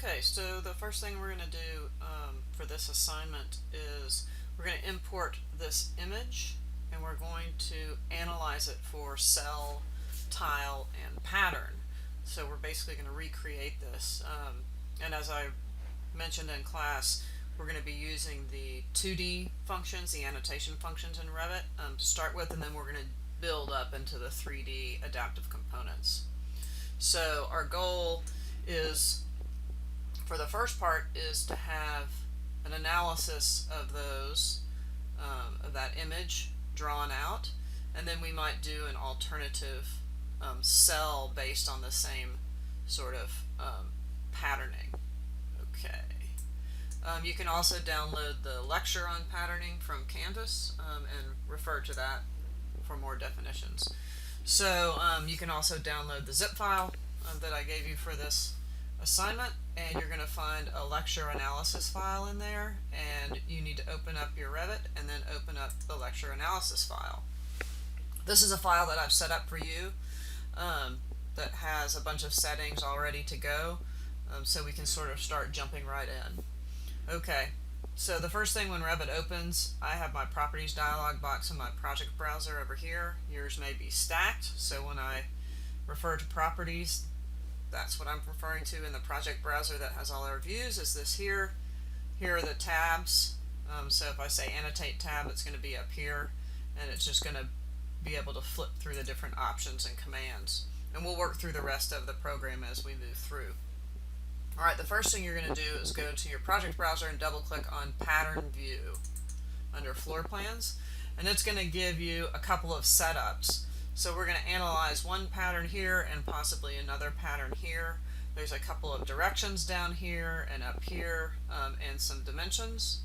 Okay, so the first thing we're going to do for this assignment is we're going to import this image and we're going to analyze it for cell, tile, and pattern. So we're basically going to recreate this. And as I mentioned in class, we're going to be using the 2D functions, the annotation functions in Revit to start with, and then we're going to build up into the 3D adaptive components. So our goal is, for the first part, is to have an analysis of those, of that image drawn out, and then we might do an alternative cell based on the same sort of patterning. Okay. You can also download the lecture on patterning from Canvas and refer to that for more definitions. So you can also download the zip file that I gave you for this assignment, and you're going to find a lecture analysis file in there, and you need to open up your Revit and then open up the lecture analysis file. This is a file that I've set up for you that has a bunch of settings all ready to go, so we can sort of start jumping right in. Okay, so the first thing when Revit opens, I have my properties dialog box in my project browser over here. Yours may be stacked, so when I refer to properties, that's what I'm referring to in the project browser that has all our views, is this here. Here are the tabs. So if I say annotate tab, it's going to be up here, and it's just going to be able to flip through the different options and commands. And we'll work through the rest of the program as we move through. Alright, the first thing you're going to do is go to your project browser and double click on Pattern View under Floor Plans, and it's going to give you a couple of setups. So we're going to analyze one pattern here and possibly another pattern here. There's a couple of directions down here and up here, and some dimensions.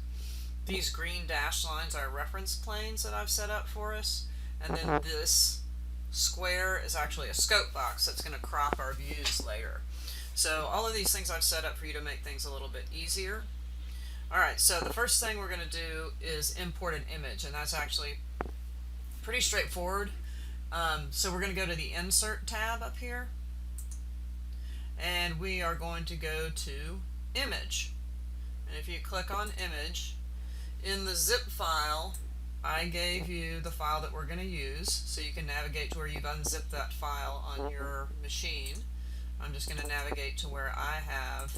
These green dashed lines are reference planes that I've set up for us, and then this square is actually a scope box that's going to crop our views later. So all of these things I've set up for you to make things a little bit easier. Alright, so the first thing we're going to do is import an image, and that's actually pretty straightforward. So we're going to go to the Insert tab up here, and we are going to go to Image. And if you click on Image, in the zip file, I gave you the file that we're going to use, so you can navigate to where you've unzipped that file on your machine. I'm just going to navigate to where I have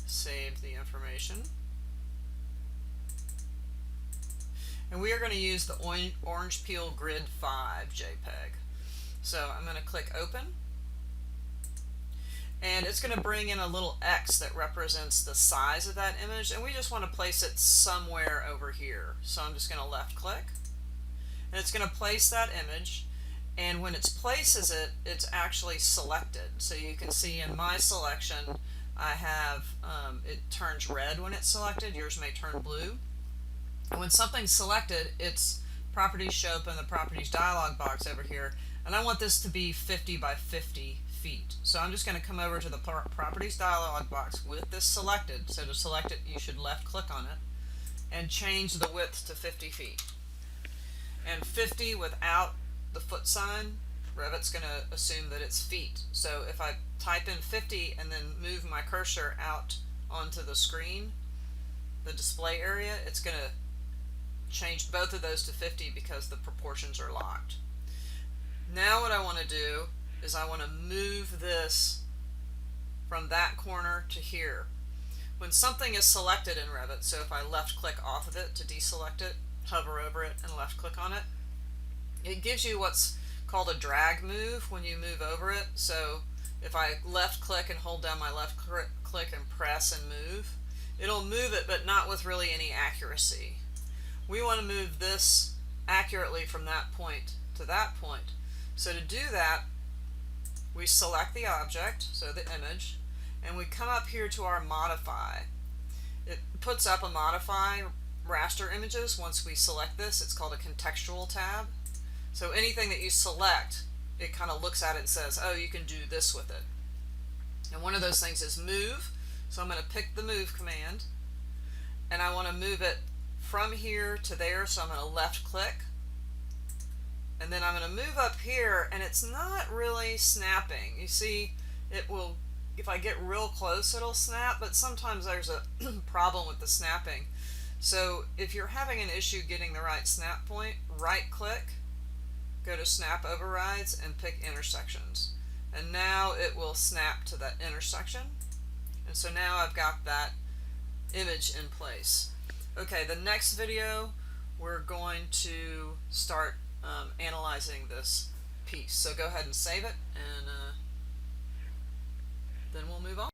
saved the information. And we are going to use the Orange Peel Grid 5 JPEG. So I'm going to click Open. And it's going to bring in a little X that represents the size of that image, and we just want to place it somewhere over here. So I'm just going to left click, and it's going to place that image, and when it places it, it's actually selected. So you can see in my selection, I have, it turns red when it's selected. Yours may turn blue. And when something's selected, its properties show up in the properties dialog box over here, and I want this to be 50 by 50 feet. So I'm just going to come over to the properties dialog box with this selected. So to select it, you should left click on it and change the width to 50 feet. And 50 without the foot sign, Revit's going to assume that it's feet. So if I type in 50 and then move my cursor out onto the screen, the display area, it's going to change both of those to 50 because the proportions are locked. Now what I want to do is I want to move this from that corner to here. When something is selected in Revit, so if I left click off of it to deselect it, hover over it and left click on it, it gives you what's called a drag move when you move over it. So if I left click and hold down my left click and press and move, it'll move it, but not with really any accuracy. We want to move this accurately from that point to that point. So to do that, we select the object, so the image, and we come up here to our modify. It puts up a modify raster images once we select this. It's called a contextual tab. So anything that you select, it kind of looks at it and says, oh, you can do this with it. And one of those things is move. So I'm going to pick the move command, and I want to move it from here to there, so I'm going to left click, and then I'm going to move up here, and it's not really snapping. You see, it will if I get real close, it'll snap, but sometimes there's a problem with the snapping. So if you're having an issue getting the right snap point, right click, go to snap overrides and pick intersections. And now it will snap to that intersection. And so now I've got that image in place. Okay, the next video we're going to start analyzing this piece. So go ahead and save it, and then we'll move on.